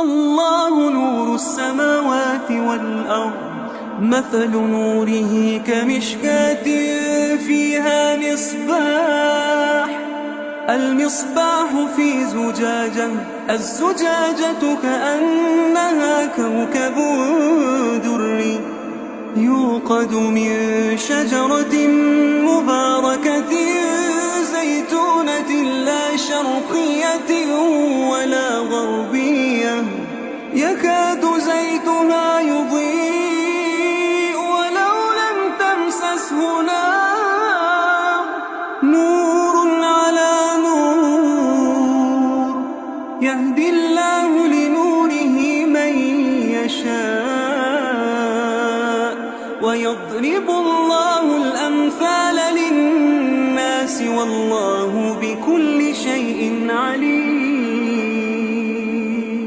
الله نور السماوات والأرض، مثل نوره كمشكاة فيها مصباح، المصباح في زجاجة، الزجاجة كأنها كوكب دري يوقد من شجرة مباركة زيتونة لا شرقية ولا غربية، يكاد زيتها يضيء ولو لم تمسسه نار، نور على نور، يهدي الله لنوره من يشاء ويضرب